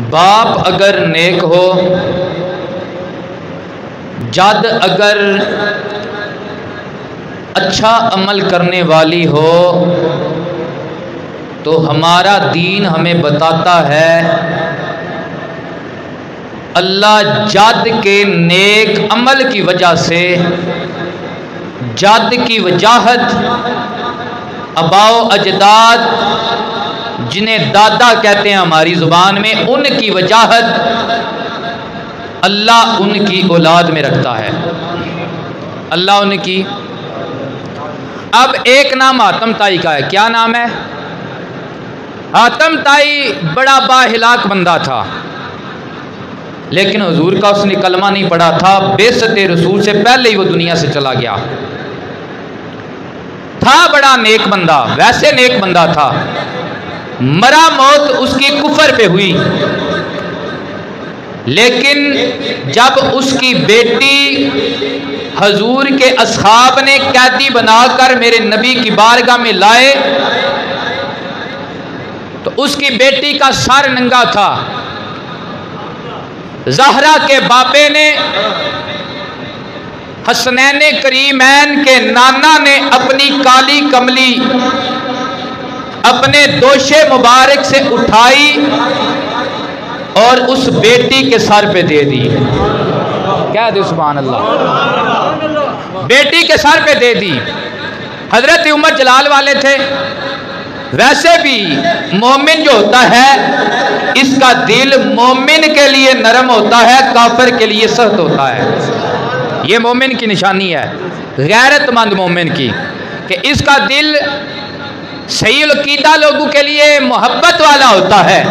बाप अगर नेक हो, जद अगर अच्छा अमल करने वाली हो, तो हमारा दीन हमें बताता है अल्लाह जद के नेक अमल की वजह से, जद की वजाहत अबाओ अजदाद जिन्हें दादा कहते हैं हमारी ज़ुबान में, उनकी वजाहत अल्लाह उनकी औलाद में रखता है। अल्लाह उनकी, अब एक नाम आतम ताई का है। क्या नाम है? आतम ताई बड़ा बाहिलाक बंदा था, लेकिन हुजूर का उसने कलमा नहीं पढ़ा था। बेइज्जते रसूल से पहले ही वो दुनिया से चला गया था। बड़ा नेक बंदा, वैसे नेक बंदा था। मरा मौत उसकी कुफर पे हुई, लेकिन जब उसकी बेटी हजूर के असहाब ने कैदी बनाकर मेरे नबी की बारगाह में लाए, तो उसकी बेटी का सर नंगा था। ज़हरा के बापे ने, हसनैन करीमैन के नाना ने अपनी काली कमली अपने दोशे मुबारक से उठाई और उस बेटी के सर पे दे दी। क्या दे? सुभान अल्लाह। बेटी के सर पे दे दी। हजरत उमर जलाल वाले थे। वैसे भी मोमिन जो होता है, इसका दिल मोमिन के लिए नरम होता है, काफिर के लिए सख्त होता है। ये मोमिन की निशानी है, गैरतमंद मोमिन की, कि इसका दिल सही अकीदा लोगों के लिए मोहब्बत वाला होता है।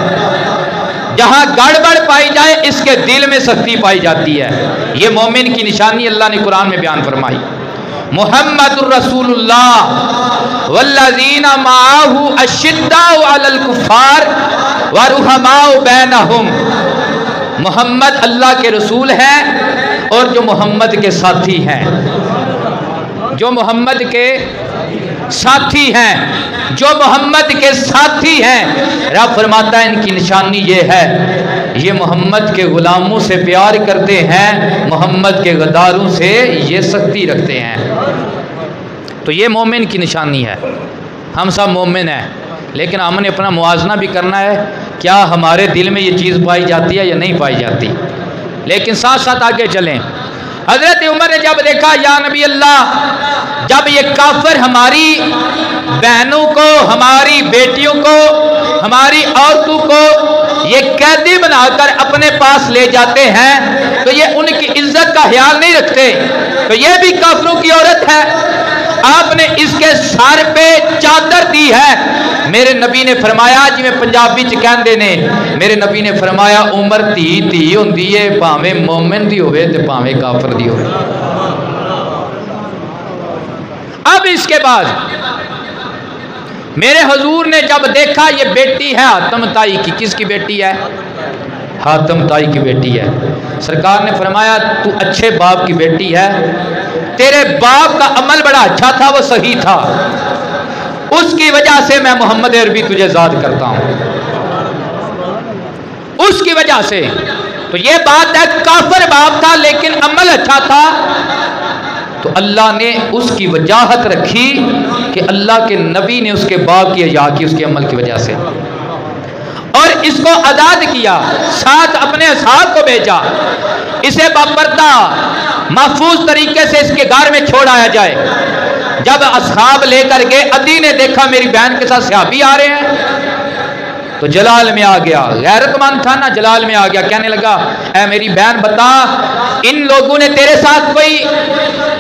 जहां गड़बड़ पाई जाए, इसके दिल में सख्ती पाई जाती है। ये मोमिन की निशानी अल्लाह ने कुरान में बयान फरमाई। मुहम्मदुर रसूलुल्लाह वल्लज़ीना माअहु अशिद्दाउ अलल कुफ़ार व रुहमाउ बैनहुम। मोहम्मद अल्लाह के रसूल हैं और जो मोहम्मद के साथी हैं, जो मोहम्मद के साथी हैं, जो मोहम्मद के साथी हैं। रब फरमाता है इनकी निशानी ये है, ये मोहम्मद के गुलामों से प्यार करते हैं, मोहम्मद के गद्दारों से ये सख्ती रखते हैं। तो ये मोमिन की निशानी है। हम सब मोमिन हैं, लेकिन हमने अपना मुआजना भी करना है, क्या हमारे दिल में ये चीज़ पाई जाती है या नहीं पाई जाती। लेकिन साथ साथ आगे चलें। हजरत उमर ने जब देखा, या नबी अल्लाह, जब ये काफिर हमारी बहनों को, हमारी बेटियों को, हमारी औरतों को ये कैदी बनाकर अपने पास ले जाते हैं, तो ये उनकी इज्जत का ख्याल नहीं रखते, तो ये भी काफिरों की औरत है। आपने इसके सर पे चादर दी है। मेरे नबी ने फरमाया, जिमें पंजाबी च कहंदे ने, मेरे नबी ने फरमाया उमर धी धी हुंदी है, भावें मोमिन दी होवे ते भावें काफिर दी होवे। अब इसके बाद मेरे हुजूर ने जब देखा ये बेटी है हातम ताई की, किसकी बेटी है? हातम ताई की बेटी है। सरकार ने फरमाया तू अच्छे बाप की बेटी है, तेरे बाप का अमल बड़ा अच्छा था, वो सही था, उसकी वजह से मैं मोहम्मद अरबी तुझे याद करता हूं, उसकी वजह से। तो ये बात है, काफिर बाप था लेकिन अमल अच्छा था, तो अल्लाह ने उसकी वजाहत रखी कि अल्लाह के नबी ने उसके बाप की हया की उसके अमल की वजह से, और इसको आज़ाद किया, साथ अपने असहाब को भेजा, इसे बापर्दा महफूज तरीके से इसके घर में छोड़ आया जाए। जब असहाब लेकर गए, अदी ने देखा मेरी बहन के साथ सहाबी आ रहे हैं, तो जलाल में आ गया। गैरतमंद था ना, जलाल में आ गया, कहने लगा ऐ मेरी बहन बता, इन लोगों ने तेरे साथ कोई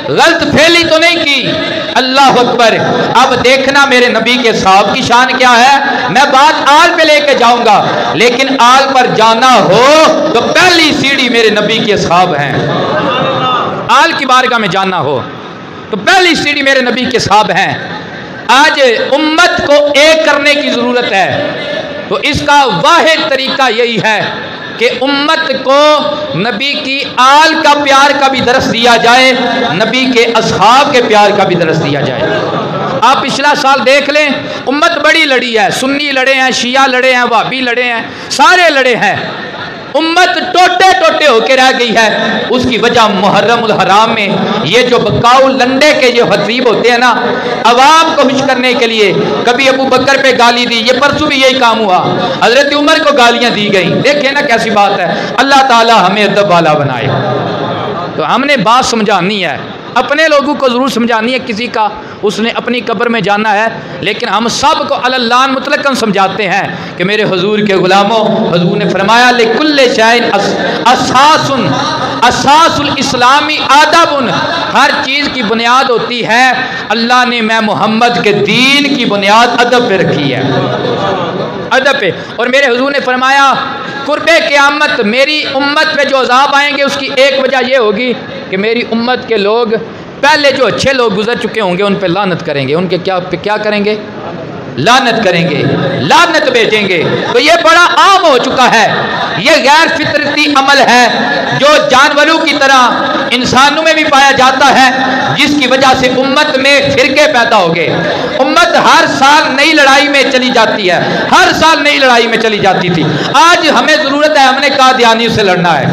गलत फैली तो नहीं की? अल्लाह अकबर। अब देखना मेरे नबी के साहब की शान क्या है। मैं बात आल पे लेके जाऊंगा, लेकिन आल पर जाना हो तो पहली सीढ़ी मेरे नबी के साहब हैं। आल की बारगाह में जाना हो तो पहली सीढ़ी मेरे नबी के साहब हैं। आज उम्मत को एक करने की जरूरत है, तो इसका वाहिद तरीका यही है कि उम्मत को नबी की आल का प्यार का भी दरस दिया जाए, नबी के असहाब के प्यार का भी दरस दिया जाए। आप पिछला साल देख लें, उम्मत बड़ी लड़ी है, सुन्नी लड़े हैं, शिया लड़े हैं, वहाबी लड़े हैं, सारे लड़े हैं। उम्मत टोटे टोटे होकर रह गई है। उसकी वजह मुहर्रमुल हराम में ये जो बकाऊ लंडे के जो खतीब होते हैं ना, अवाम को खुश करने के लिए कभी अबू बकर पे गाली दी, ये परसों भी यही काम हुआ, हजरत उमर को गालियां दी गई। देखिए ना कैसी बात है। अल्लाह ताला हमें अदब वाला बनाए। तो हमने बात समझानी है, अपने लोगों को ज़रूर समझानी है, किसी का उसने अपनी कब्र में जाना है, लेकिन हम सब को अलल्लान मुतलकन समझाते हैं कि मेरे हुजूर के गुलामों, हुजूर ने फरमाया लिकुल्ले शैइन असासुन असासुल इस्लामी आदबुन, हर चीज़ की बुनियाद होती है, अल्लाह ने मैं मोहम्मद के दीन की बुनियाद अदब पे रखी है, अदब पे। और मेरे हुजूर ने फरमाया कुर्बे क़यामत मेरी उम्मत पे जो अज़ाब आएंगे उसकी एक वजह यह होगी कि मेरी उम्मत के लोग पहले जो अच्छे लोग गुजर चुके होंगे उन पे लानत करेंगे, उनके क्या करेंगे? लानत करेंगे, लानत भेजेंगे। तो ये बड़ा आम हो चुका है, ये गैर फितरती अमल है जो जानवरों की तरह इंसानों में भी पाया जाता है, जिसकी वजह से उम्मत में फिरके पैदा हो गए। उम्मत हर साल नई लड़ाई में चली जाती है, हर साल नई लड़ाई में चली जाती थी। आज हमें ज़रूरत है, हमने कादियानियों से लड़ना है,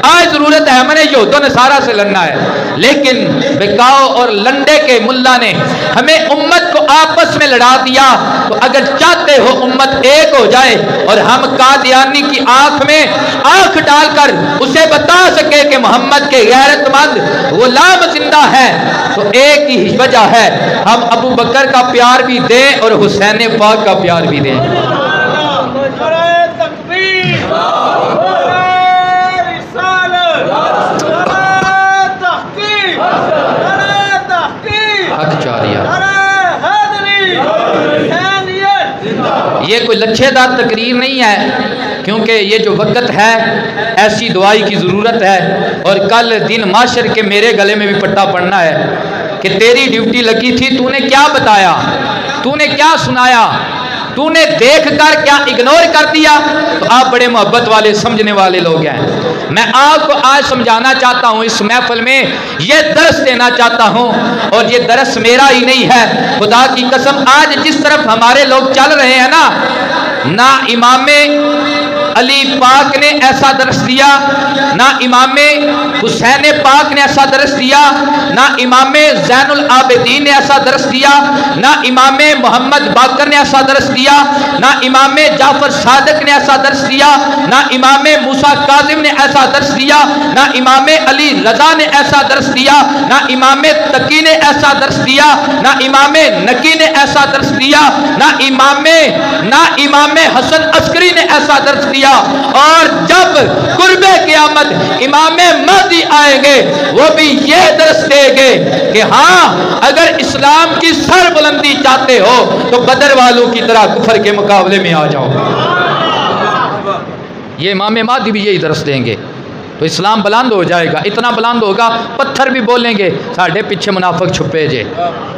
आज ज़रूरत है, हमने यहूदों नसारा से लड़ना है। लेकिन बेकाओ और लंडे के मुल्ला ने हमें उम्मत को आपस में लड़ा दिया। तो अगर चाहते हो उम्मत एक हो जाए और हम कादियानी की आंख में आंख डालकर उसे बता सके कि मोहम्मद के गैरतमंद गुलाम जिंदा है, तो एक ही वजह है, हम अबू बकर का प्यार भी दें और हुसैन पाक का प्यार भी दें। ये कोई लच्छेदार तकरीर नहीं है, क्योंकि ये जो वक़्त है ऐसी दुआई की ज़रूरत है। और कल दिन माशर के मेरे गले में भी पट्टा पड़ना है कि तेरी ड्यूटी लगी थी, तूने क्या बताया, तूने क्या सुनाया, तूने देख कर क्या इग्नोर कर दिया। तो आप बड़े मोहब्बत वाले समझने वाले लोग हैं। मैं आपको आज समझाना चाहता हूँ, इस महफिल में ये दरस देना चाहता हूँ, और ये दरस मेरा ही नहीं है, खुदा की कसम आज जिस तरफ हमारे लोग चल रहे हैं ना इमामे अली पाक ने ऐसा दरस दिया, ना इमामे हुसैन पाक ने ऐसा दरस दिया, ना इमामे ज़ैनुल आबिदीन ने ऐसा दरस दिया, ना इमामे मोहम्मद बाकर ने ऐसा दरस दिया, ना इमामे जाफर सादिक ने ऐसा दरस दिया, ना इमामे मूसा काज़िम ने ऐसा दरस दिया, ना इमामे अली रज़ा ने ऐसा दरस दिया, ना इमामे तकी ने ऐसा दरस दिया, ना इमामे नकी ने ऐसा दरस दिया, ना इमामे हसन अस्करी ने ऐसा दरस दिया। और जब कुर्बे क़यामत इमामे महदी आएंगे वो भी ये दरस देंगे कि हाँ, अगर इस्लाम की सरबुलंदी चाहते हो तो बदर वालों की तरह कुफर के मुकाबले में आ जाओ। ये इमामे महदी भी यही दरस देंगे, तो इस्लाम बुलंद हो जाएगा, इतना बुलंद होगा पत्थर भी बोलेंगे साढ़े पीछे मुनाफिक छुपे जे,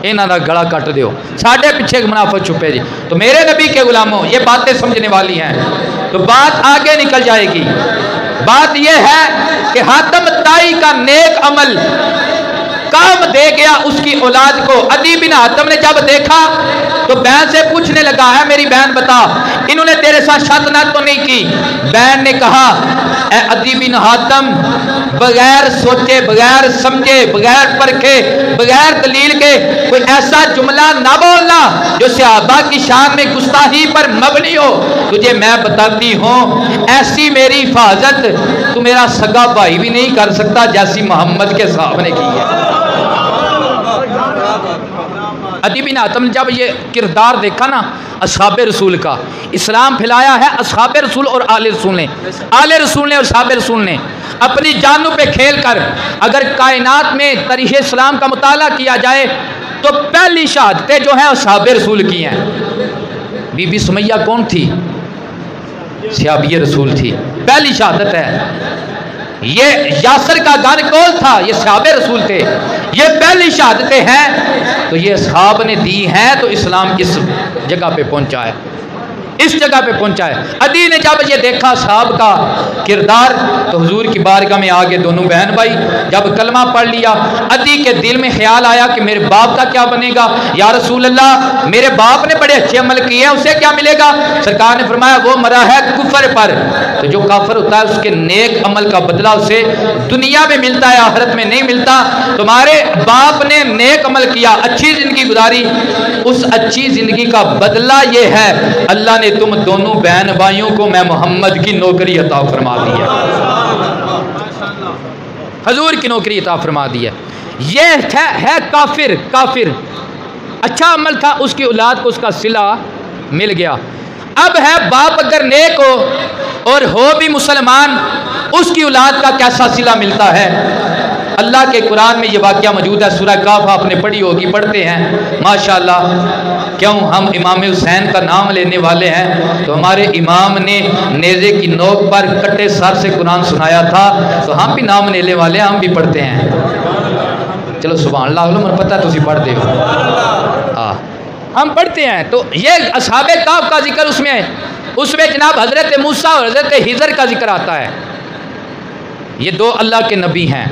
इन्हां दा गला कट दियो, साढ़े पीछे मुनाफिक छुपे जे। तो मेरे नबी के गुलामों, ये बातें समझने वाली हैं, तो बात आगे निकल जाएगी। बात यह है कि हातम ताई का नेक अमल काम दे गया उसकी औलाद को। अदी बिन हातम ने जब देखा तो बहन से पूछने लगा, है मेरी बहन बता, इन्होंने तेरे साथ शादनात तो नहीं की? बहन ने कहा, ए अदी बिन हातम, बगैर सोचे, बगैर समझे, बगैर परखे, बगैर दलील के कोई ऐसा जुमला ना बोलना जो सहाबा की शान में गुस्ताखी पर मबनी हो। तुझे मैं बताती हूँ, ऐसी मेरी हिफाजत तू मेरा सगा भाई भी नहीं कर सकता जैसी मोहम्मद के साहब ने की है। अदी बिन हातम ने जब ये किरदार देखा ना असहाबे रसूल का, इस्लाम फैलाया है असहाबे रसूल और आले रसूल ने, आले रसूल ने और असहाबे रसूल ने अपनी जानों पे खेल कर। अगर कायनात में तारीख़ इस्लाम का मुताला किया जाए तो पहली शहादतें जो हैं असहाबे रसूल की हैं। बीबी सुमैया कौन थी? सहाबी रसूल थी, पहली शहादत है। ये यासर का गन कौन था? ये सहाबे रसूल थे। ये पहली शहादतें हैं, तो ये असहाब ने दी हैं, तो इस्लाम किस जगह पे पहुंचा है। इस जगह पे पहुंचा है। अदी ने जब ये देखा साहब का किरदार तो हुजूर की बारगाह में आगे दोनों बहन भाई जब कलमा पढ़ लिया, अदी के दिल में ख्याल आया कि मेरे बाप का क्या बनेगा। या रसूल अल्लाह, मेरे बाप ने बड़े अच्छे अमल किए हैं, उसे क्या मिलेगा। सरकार ने फरमाया वो मरा है कुफर पर, तो जो काफिर होता है उसके नेक अमल का बदला उसे दुनिया में मिलता है, आखिरत में नहीं मिलता। तुम्हारे बाप ने नेक अमल किया, अच्छी जिंदगी गुजारी, उस अच्छी जिंदगी का बदला ये है अल्लाह ने तुम दोनों बहन भाइयों को मैं मोहम्मद की नौकरी अता फरमा दी है, हजूर की नौकरी अता फरमा दी है। ये है काफिर। काफिर अच्छा अमल था, उसकी औलाद को उसका सिला मिल गया। अब है बाप अगर नेक हो और हो भी मुसलमान, उसकी औलाद का कैसा सिला मिलता है। अल्लाह के कुरान में ये वाक़या मौजूद है, सूरह काफ आपने पढ़ी होगी, पढ़ते हैं माशाअल्लाह। क्यों हम इमाम हुसैन का नाम लेने वाले हैं तो हमारे इमाम ने नेज़े की नोक पर कट्टे सर से कुरान सुनाया था, तो हम भी नाम लेने वाले हैं, हम भी पढ़ते हैं। चलो सुभान अल्लाह, मुझे पता है तुम पढ़ते हो, हम पढ़ते हैं। तो ये असहाबे काफ का जिक्र उसमें जनाब हज़रत मूसा और हज़रत हिजर का जिक्र आता है। ये दो अल्लाह के नबी हैं,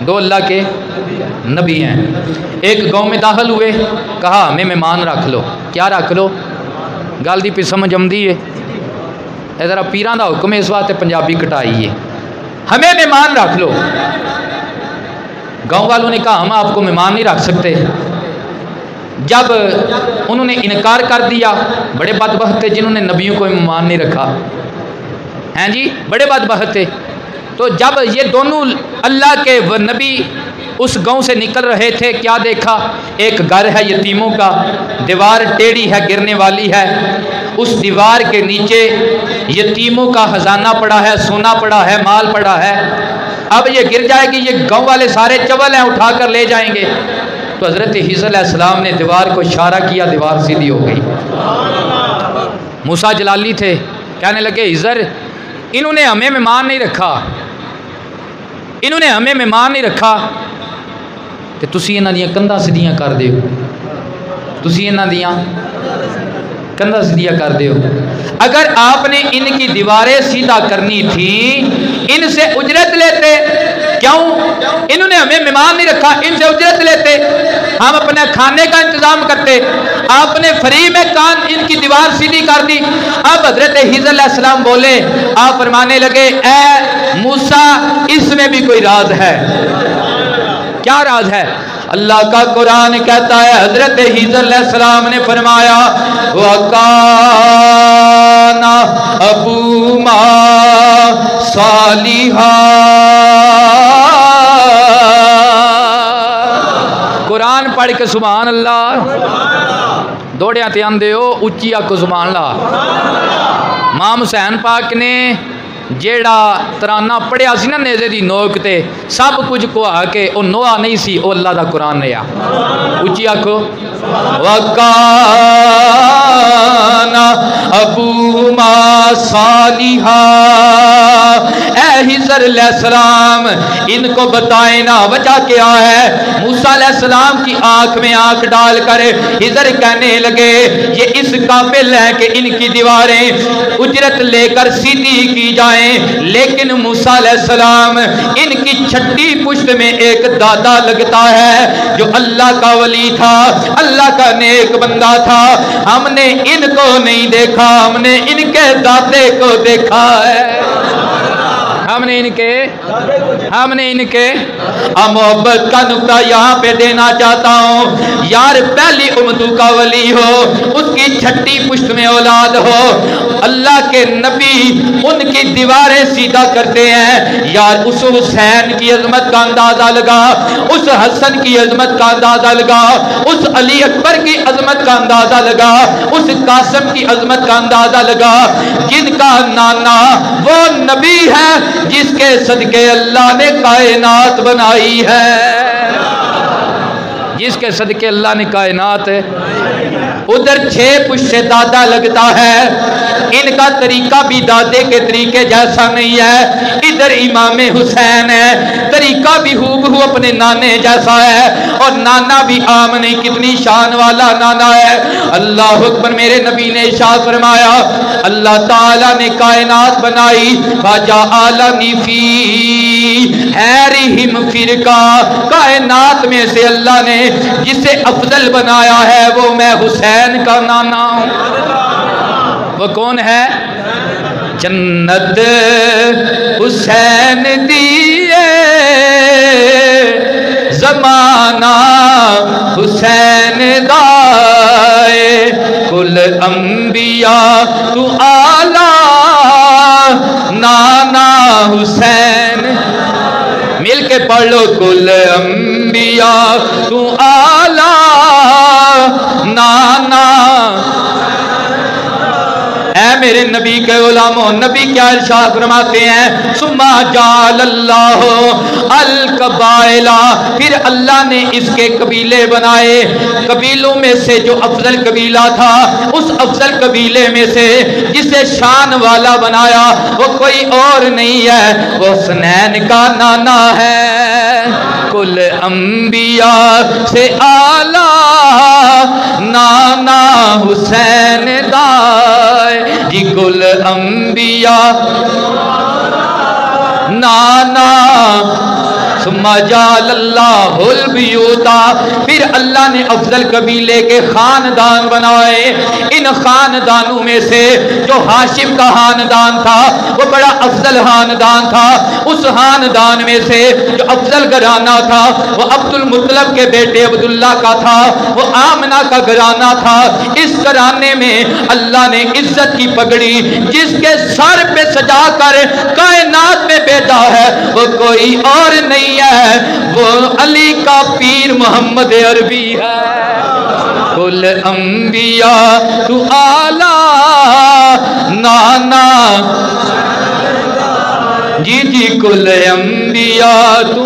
दो अल्लाह के नबी हैं। एक गांव में दाखिल हुए, कहा हमें मेहमान रख लो। क्या रख लो, गल दी समझ आती है, ज़रा पीरां दा हुक्म है, इस वास्ते पंजाबी कटाई है, हमें मेहमान रख लो। गांव वालों ने कहा हम आपको मेहमान नहीं रख सकते। जब उन्होंने इनकार कर दिया, बड़े बदबख्त थे जिन्होंने नबियों को मेहमान नहीं रखा, हैं जी, बड़े बदबख्त थे। तो जब ये दोनों अल्लाह के व नबी उस गांव से निकल रहे थे, क्या देखा, एक घर है यतीमों का, दीवार टेढ़ी है, गिरने वाली है, उस दीवार के नीचे यतीमों का खजाना पड़ा है, सोना पड़ा है, माल पड़ा है। अब ये गिर जाएगी, ये गांव वाले सारे चवल हैं, उठाकर ले जाएंगे। तो हज़रत हिजर अलैहिस्सलाम ने दीवार को इशारा किया, दीवार सीधी हो गई। मूसा जलाली थे, कहने लगे हिजर इन्होंने हमें मेहमान नहीं रखा, इन्होंने हमें मेहमान नहीं रखा, तो तुसी इन्हां दियां कंधां सीधियां कर दिओ, तुसी इन्हां दियां कंधां सीधियां कर दिओ। अगर आपने इनकी दीवारें सीधा करनी थी, इनसे उजरत लेते। क्यों, इन्होंने हमें मेहमान नहीं रखा, इनसे उजरत लेते, हम अपने खाने का इंतजाम करते। आपने फ्री में कान इनकी दीवार सीधी कर दी। अब हजरत हिजर अलैहिस्सलाम बोले, आप फरमाने लगे, ऐ मूसा इसमें भी कोई राज है। क्या राज है? अल्लाह का कुरान कहता है, हजरत हिजर अलैहिस्सलाम ने फरमाया, वकाना अबूमा सालिहा। कुरान पढ़ के सुभान अल्लाह दौड़िया ते आंदे हो, उच्ची आखो सुभान अल्लाह। इमाम हुसैन पाक ने जेड़ा तराना पढ़िया सी ना नेज़े दी नोक ते, सब कुछ कुहा के वो नोआ नहीं सी, वो अल्लाह दा कुरान ने आ। उच्ची आखो, वकाना अबूमा सालिहा। ऐ हिजर अलैहिस्सलाम इनको बताए ना वजह क्या है। मूसा अलैहिस्सलाम की आंख में आंख डालकर हिजर कहने लगे, ये इस काबिल है कि इनकी दीवारें उजरत लेकर सीधी की जाए। लेकिन मूसा अलैहिस्सलाम इनकी छठी पुश्त में एक दादा लगता है जो अल्लाह का वली था, अल्लाह का नेक बंदा था। हमने इनको नहीं देखा, हमने इनके दादे को देखा है। हमने इनके मोहब्बत का नुक्ता यहाँ पे देना चाहता हूँ। यार पहली उम्मतों का वली हो, उसकी छठी पुश्त में औलाद हो, अल्लाह के नबी उनकी दीवारें सीधा करते हैं। यार उस हुसैन की अजमत का अंदाजा लगा, उस हसन की अजमत का अंदाजा लगा, उस अली अकबर की अजमत का अंदाजा लगा, उस कासिम की अजमत का अंदाजा लगा, जिनका नाना वो नबी है जिसके सदके अल्लाह ने कायनात बनाई है, जिसके सदके अल्लाह ने कायनात उधर 6 पुश्त से दादा लगता है, इनका तरीका भी दादे के तरीके जैसा नहीं है। इधर इमाम हुसैन है, तरीका भी हूबहू अपने नाने जैसा है, और नाना भी आम नहीं, कितनी शान वाला नाना है। अल्लाह अकबर। मेरे नबी ने इरशाद फरमाया, अल्लाह ताला ने कायनात बनाई, बाजा आलमी फी हैरिहिम फिरका, कायनात में से अल्लाह ने जिसे अफजल बनाया है वो मैं हुसैन का नाना हूं। वो कौन है? जन्नत हुसैन दिए जमाना हुसैन दाए, कुल अंबिया तू आला नाना हुसैन। मिल के पढ़ लो, कुल अंबिया तू आला नाना। ऐ मेरे नबी के गुलामों, नबी क्या इरशाद फरमाते हैं, सुम्मा जालल्लाहु अल कबाइला, फिर अल्लाह ने इसके कबीले बनाए। कबीलों में से जो अफजल कबीला था, उस अफजल कबीले में से जिसे शान वाला बनाया वो कोई और नहीं है, वो हुसैन का नाना है। कुल अंबिया से आला नाना हुसैन दाए जी, कुल अंबिया नाना। सुम्मा जालल्लाहुल बियूता, फिर अल्लाह ने अफजल कबीले के खानदान बनाए। इन खानदानों में से जो हाशिम का खानदान था वो बड़ा अफजल खानदान था। उस खानदान में से जो अफजल घराना था वो अब्दुल मुत्तलब के बेटे अब्दुल्ला का था, वो आमना का घराना था। इस घराने में अल्लाह ने इज्जत की पगड़ी जिसके सर पे सजा कर कायनात में भेजा है वो कोई और नहीं है, वो अली का पीर मोहम्मद अरबी है। कुल अंबिया तू आला नाना जी जी, कुल अंबिया तू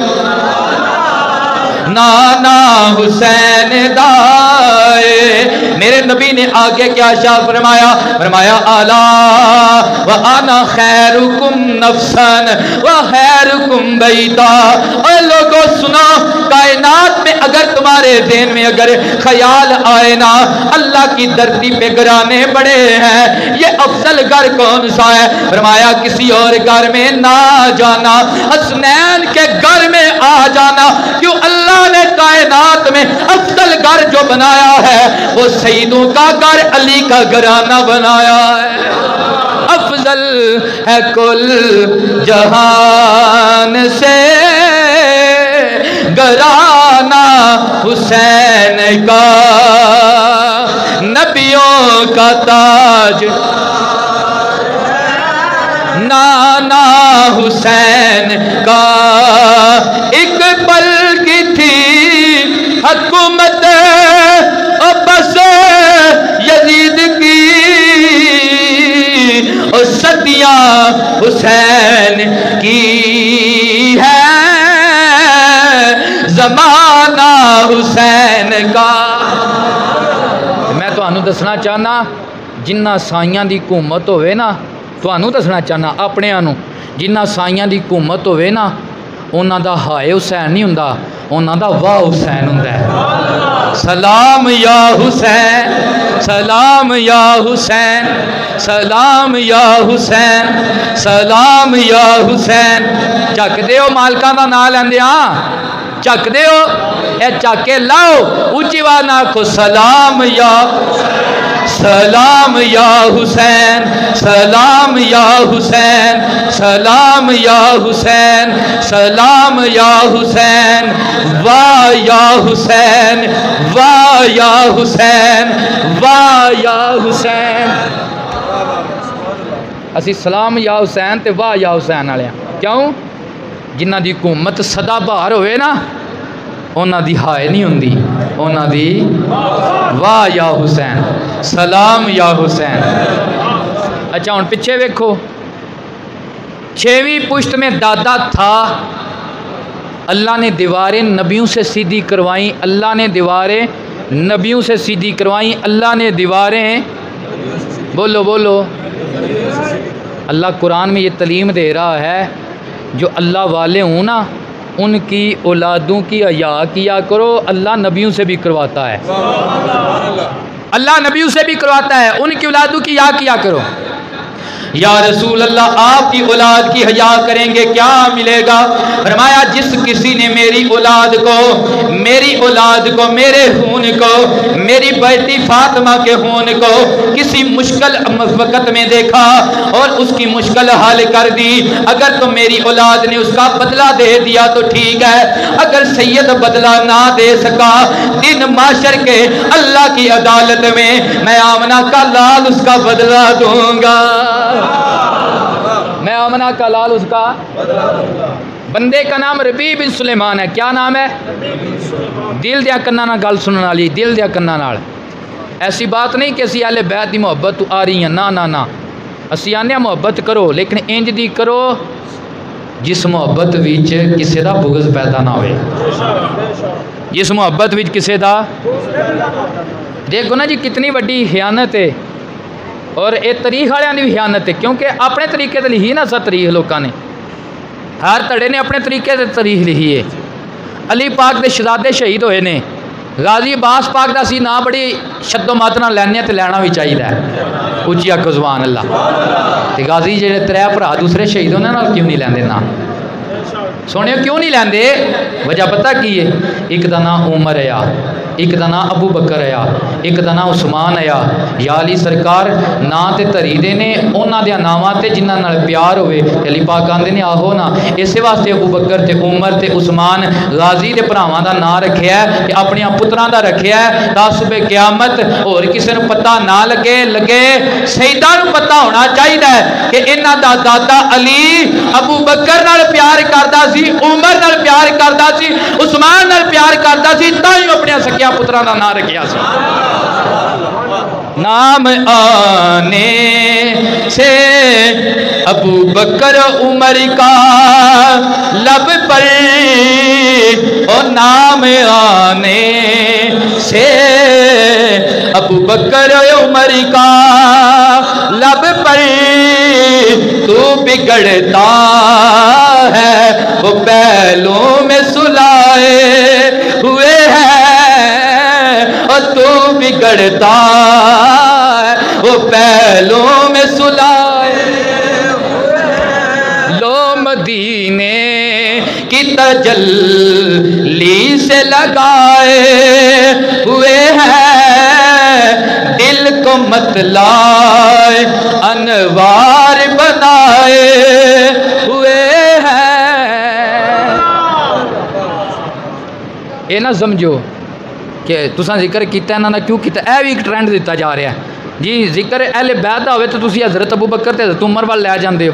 नाना हुसैन दाए। मेरे नबी ने आगे क्या इरशाद फरमाया, फरमाया आला व अना खैरुकुम नफ्सन व खैरुकुम बैता। और लोगों सुनो, कायनात में अगर तुम्हारे ज़हन में अगर ख्याल आए ना, अल्लाह की धरती पे घराने बड़े हैं, ये अफजल घर कौन सा है? फरमाया किसी और घर में ना जाना, हसनैन के घर में आ जाना। क्यों? अल्लाह ने कायनात में अफजल घर जो बनाया है वो सईदों का घर, अली का घराना बनाया है। अफजल है कुल जहान से घराना हुसैन का, नबियों का ताज नाना हुसैन का। एक पल की थी हुकूमत बस यजीद की, और सदियां हुसैन की है, जमाना हुसैन का। मैं तुहानू दसना चाहना, जिन्ना साइयां दी हुकूमत होवे ना, तुहानू दसना चाहना अपने नू, जिन्ना साइयां दी हुकूमत होवे ना, उन्हां दा हाय हुसैन नहीं हुंदा, उन्हां दा वाह हुसैन हुंदा है। सलाम या हुसैन, सलाम या हुसैन, सलाम या हुसैन, सलाम या हुसैन। झकदे हो मालकां दा नाम लैंदियां, झकदे हो, ए झक के लाओ, उच्ची आवाज़ नाल आखो सलाम या, सलाम या हुसैन, सलाम या हुसैन, सलाम या हुसैन, सलाम या हुसैन, वाह या हुसैन, वाह या हुसैन, वाह या हुसैन। असी सलाम या हुसैन ते वाह या हुसैन वाले क्यों? जिन्हां दी हुकूमत सदा बहार होवे ना, उन्हां दी हाय नहीं हुंदी, उन्हां दी वाह या हुसैन, सलाम या हुसैन। अच्छा हुण पिछे वेखो, 6वीं पुश्त में दादा था, अल्लाह ने दीवारें नबियों से सीधी करवाई, अल्लाह ने दीवारें नबियों से सीधी करवाई। अल्लाह ने दीवारें, बोलो बोलो, अल्लाह कुरान में ये तलीम दे रहा है जो अल्लाह वाले हों ना, उनकी औलादों की हया किया करो। अल्लाह नबियों से भी करवाता है, अल्लाह नबियों से भी करवाता है, उनकी औलादों की हया किया करो। या रसूल अल्लाह, आपकी औलाद की हया करेंगे क्या मिलेगा? फरमाया जिस किसी ने मेरी औलाद को, मेरे खून को, मेरी बेटी फातिमा के खून को किसी मुश्किल वक़्त में देखा और उसकी मुश्किल हल कर दी, अगर तो मेरी औलाद ने उसका बदला दे दिया तो ठीक है, अगर सैयद बदला ना दे सका, दिन माशर के अल्लाह की अदालत में मैं आमना का लाल उसका बदला दूंगा, मैं आमना का लाल उसका। बंदे का नाम रबी बिन सुलेमान है। क्या नाम है? दिल दिया कन्ना ना गल सुनने वाली, दिल दिया कन्ना नाल। ऐसी बात नहीं कि असी आले बैत की मुहब्बत आ रही है, ना ना ना, असी आने मुहब्बत करो लेकिन इंज दी करो जिस मुहब्बत विच किसी का बुगज पैदा ना होए, जिस मुहब्बत विच किसी का। देखो ना जी कितनी वड्डी खयानत है, और ये तरीख वालियां दी भी खयानत है, क्योंकि अपने तरीके से लिखी ना सा तरीख, लोगों ने हर धड़े ने अपने तरीके से तरीख लिखी है। अली पाक के शहजादे शहीद होए ने, गाजी अब्बास पाक का सी ना बड़ी शद्दो मत नाल लैने ते लैना भी चाहिए, उच्ची आखो सुभान अल्लाह। ते गाजी जेडे त्रै भरा दूसरे शहीद होने नाल क्यों नहीं लैंदे ना? सुनियो क्यों नहीं लैंदे? वजह पता की है? एक का नाम उमर है, एक का नाम अबू बकर है, एक का नाम उस्मान है। या अली सरकार ना तो धरी दे ने उन्होंने दे नावां ते जिन्हां नाल प्यार होवे, अली पाक आंदे ने आहो ना, इस वास्ते अबू बकर ते उमर ते उस्मान गाजी के भरावां दा नाम रखिया है, अपने पुत्रां दा रखिया है, तां सुबह क़यामत होर किसी नूं पता ना लगे शहीदां नूं पता होना चाहिए कि इन्हां दा दादा अली अबू बकर नाल प्यार करदा सी, उमर नाल प्यार करदा सी, उस्मान नाल प्यार करदा सी, तां ही अपने सकिया पुत्रां दा नाम रखिया सी। नाम आने से अबू बकर उमर का लब पर, और नाम आने से अबू बकर उमर का लब पर, तू बिगड़ता है वो पहलों में सुलाए हुए हैं, और तू बिगड़ता है वो पहलों में सुलाए। लो मदीने की तजल्ली से लगाए हुए हैं, दिल को मत लाए अनवार बनाए हुए हैं। ये ना समझो कि तुसा जिक्र किया इन्होंने क्यों किया, यह भी एक ट्रेंड दिता जा रहा है जी। जिक्र अहले बैत का हो तो तुसी हज़रत अबू बकर ते हज़रत उमर वाल लै जाते हो।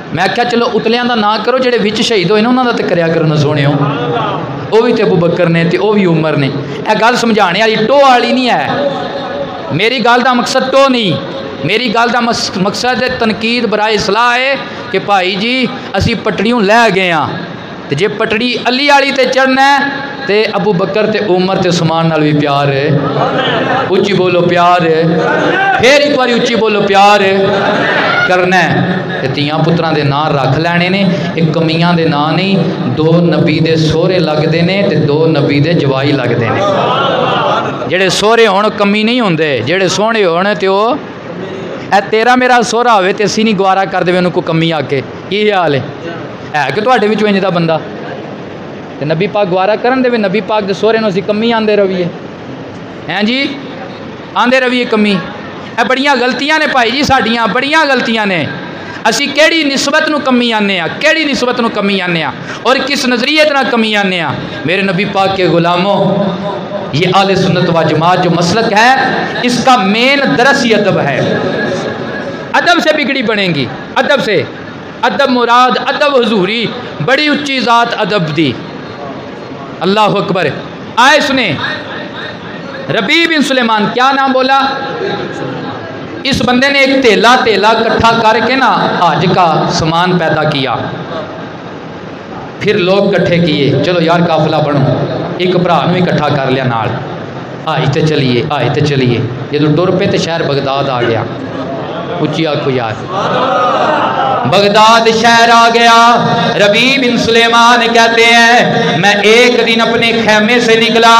मैं आख्या चलो उतलियां का ना करो, जेडे विच शहीद होए उन्होंने तो करया करो ना सुनियो, वो भी तो अबू बकर ने तो भी उमर ने। यह गल समझाने वाली टो वाली नहीं है। मेरी गल का मकसद टो नहीं, मेरी गल का मकसद है तनकीद बराए सलाह है कि भाई जी असी पटड़ियों लै गए हाँ, तो जे पटड़ी अली वाली ते चढ़ना है तो अबू बकर ते उमर ते उस्मान नाल भी प्यार है। उच्ची बोलो प्यार है, फिर एक बार उच्ची बोलो प्यार करना है। तियां पुत्रां दे नाम रख लैने ने, एक कमियां दे नाम नहीं, दो नबी दे सोहरे लगते हैं तो दो नबी दे जवाई लगते हैं। जेड़े सोहरे होण कमी नहीं होंदे, जेड़े सोहणे होण ते ओ तेरा मेरा सोहरा होवे ते असीं नहीं गवारा कर देवे उन्होंने कोई कमी आके। की हाल है कि तुहाडे विचों इंज दा बंदा ते नबी पाक गवारा करन देवे, नबी पाक दे सोहरे नूं असीं कमी आंदे रवीए हैं जी, आंदे रवीए कमी। ये बड़ियां गलतियां ने भाई जी, साडियां बड़ियां गलतियां ने। असी केड़ी निस्बत नूं कमी आने, केड़ी निस्बत नूं कमी आने और किस नज़रिए नाल कमी आने। मेरे नबी पाक के गुलामों, ये आले सुन्नत व जमात जो मसलक है इसका मेन दरस ही अदब है। अदब से बिगड़ी बनेगी, अदब से। अदब मुराद अदब हुजूरी, बड़ी उच्ची ज़ात अदब दी। अल्लाह अकबर। आए सुने, रबी बिन सुलेमान क्या नाम बोला? इस बंदे ने एक तेला इकट्ठा करके ना हज का सामान पैदा किया। फिर लोग इकट्ठे किए, चलो यार काफिला बनो, एक भरा इकट्ठा कर लिया नाल। आहिस्ते चलिए आहिस्ते चलिए। जो टुर पे तो शहर बगदाद आ गया। उच्ची आखो यार, बगदाद शहर आ गया। रबी बिन सुलेमान कहते हैं मैं एक दिन अपने खेमे से निकला,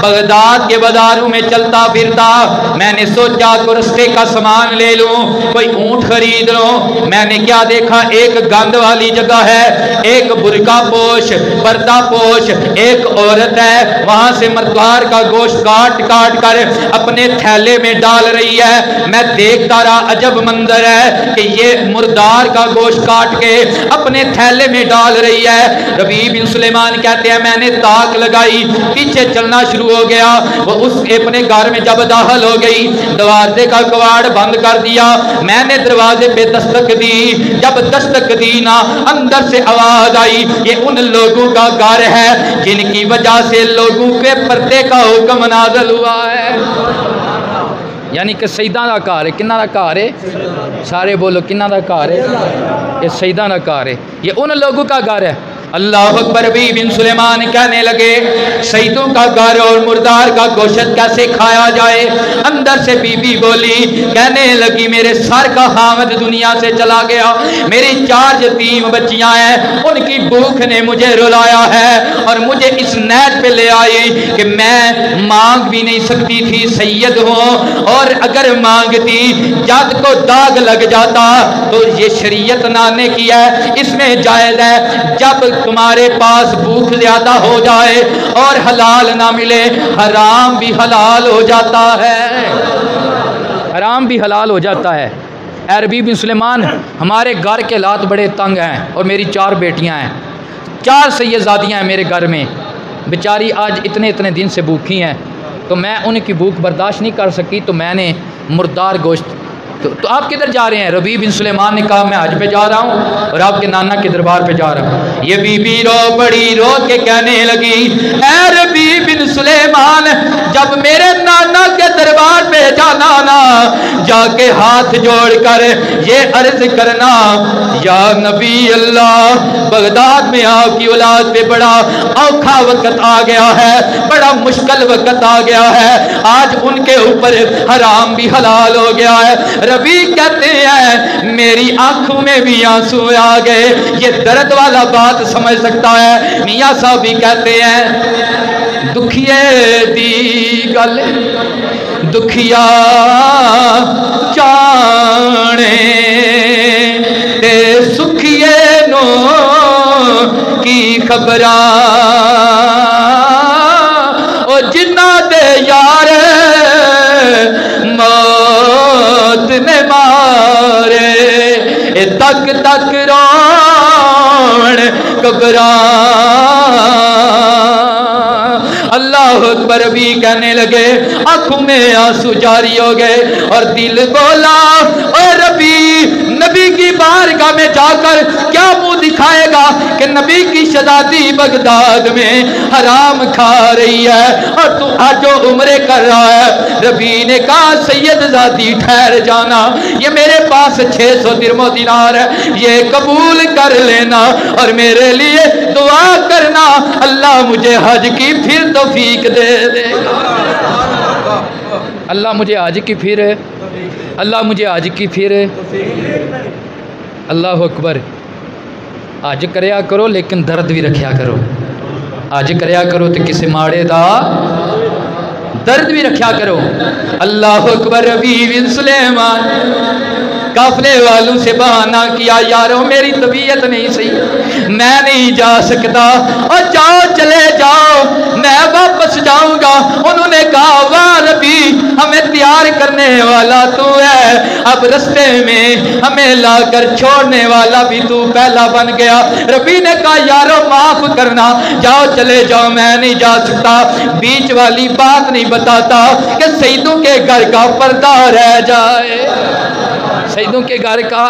बगदाद के बाजारों में चलता फिरता, मैंने सोचा को रस्ते का सामान ले लूं, कोई ऊंट खरीद लूं। मैंने क्या देखा, एक गंद वाली जगह है, एक बुरका पोश पर्दा पोश एक औरत है, वहां से मर्दार का गोश्त काट काट कर अपने थैले में डाल रही है। मैं देखता रहा, अजब मंजर है कि ये मुर्दार का गोश्त काट के अपने थैले में डाल रही है। रबी बिन सुलेमान कहते हैं मैंने ताक लगाई, पीछे चलना शुरू हो गया। वो उस अपने घर में जब दाखिल हो गई, दरवाजे का कवाड़ बंद कर दिया। मैंने दरवाजे पे दस्तक दी, जब दस्तक दी ना अंदर से आवाज आई, ये उन लोगों का घर है जिनकी वजह से लोगों के पर्दे का हुक्म नाज़िल हुआ है। यानी कि सईदा का घर है। किन्ना का घर है? सारे बोलो किन्ना का घर है? ये सईदा का घर है, ये उन लोगों का घर है। अल्लाह अकबर। रबी बिन सुलेमान कहने लगे सईदों का घर और मुर्दार का गोश्त कैसे खाया जाए। अंदर से बीबी बोली, कहने लगी मेरे सर का हामिद दुनिया से चला गया, मेरी 4 यतीम बच्चियां हैं, उनकी भूख ने मुझे रुलाया है और मुझे इस नैट पे ले आई कि मैं मांग भी नहीं सकती थी, सैयद हूँ, और अगर मांगती जद को दाग लग जाता तो ये शरीयत नाने की है, इसमें जायज है। जब तुम्हारे पास भूख ज्यादा हो जाए और हलाल ना मिले, हराम भी हलाल हो जाता है, हराम भी हलाल हो जाता है। रबी बिन सुलेमान, हमारे घर के हालात बड़े तंग हैं और मेरी 4 बेटियां हैं, 4 सैयदादियां हैं मेरे घर में, बेचारी आज इतने इतने दिन से भूखी हैं, तो मैं उनकी भूख बर्दाश्त नहीं कर सकी, तो मैंने मुर्दार गोश्त। तो आप किधर जा रहे हैं? रबी बिन सुलेमान ने कहा मैं हज पे जा रहा हूँ और आपके नाना के दरबार पे जा रहा हूँ। ये बीबी बड़ी रो के कहने लगी, ऐ रबी बिन सुलेमान, जब मेरे नाना के दरबार पे जाना ना, जाके हाथ जोड़कर ये अर्ज करना, या नबी अल्लाह, बगदाद में आपकी औलाद पे बड़ा औखा वक्त आ गया है, बड़ा मुश्किल वक्त आ गया है, आज उनके ऊपर हराम भी हलाल हो गया है। रबी कहते हैं मेरी आंखों में भी आंसू आ गए, ये दर्द वाला बात समझ सकता है। मियाँ साहब भी कहते हैं दुखिए दी गल दुखिया जाने ते सुखिए नो की खबरा, ओ जिन्ना दे यार मौत ने मारे, तक तक रोण कबरा। अल्लाह अकबर भी कहने लगे, आंखों में आंसू जारी हो गए और दिल बोला, और रबी नबी की बारगाह में जाकर क्या मुंह दिखाएगा कि नबी की शहजादी बगदाद में हराम खा रही है और तू आज जो उम्रे कर रहा है। रबी ने कहा सैयदजादी ठहर जाना, ये मेरे पास 600 दिरहम दिनार है, ये कबूल कर लेना और मेरे लिए दुआ करना, अल्लाह मुझे हज की फिर तौफीक दे देगा। अल्लाह मुझे हज की फिर, अल्लाह मुझे हज की फिर। अल्लाह अकबर। हज करया करो लेकिन दर्द भी रखा करो, हज करया करो तो किसी माड़े दा दर्द भी रखा करो। अल्लाह अकबर। रबी बिन सुलेमान काफले वालों से बहाना किया, यारो मेरी तबीयत नहीं सही, मैं नहीं जा सकता, और जाओ चले जाओ, मैं वापस जाऊंगा। उन्होंने कहा वाह रबी, हमें तैयार करने वाला तू है, अब रास्ते में हमें लाकर छोड़ने वाला भी तू पहला बन गया। रबी ने कहा यारो माफ करना, जाओ चले जाओ, मैं नहीं जा सकता। बीच वाली बात नहीं बताता कि सईदों के घर का पर्दा रह जाए। सईदों के घर का